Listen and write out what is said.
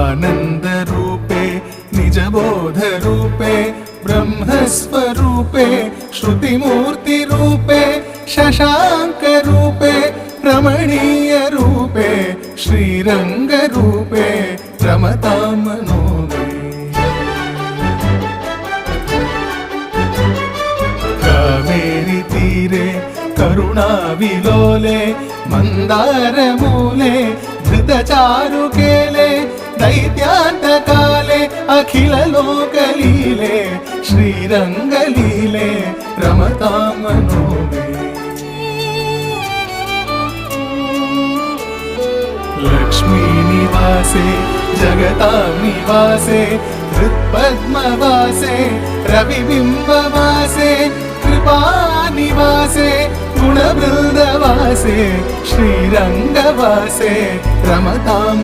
आनन्दरूपे निजबोधरूपे ब्रह्मस्वरूपे श्रुतिमूर्तिरूपे शशाङ्करूपे रमणीयरूपे श्रीरङ्गरूपे रमतां मनो मे। कावेरी तीरे करुणाविलोले मन्दारमूले धृतचारुकेले दैत्यान्तकाले अखिललोकलीले श्रीरङ्गलीले रमतां मनो मे। लक्ष्मीनिवासे जगतां निवासे हृत्पद्मवासे रविबिम्बवासे कृपानिवासे गुणवृन्दवासे श्रीरङ्गवासे रमतां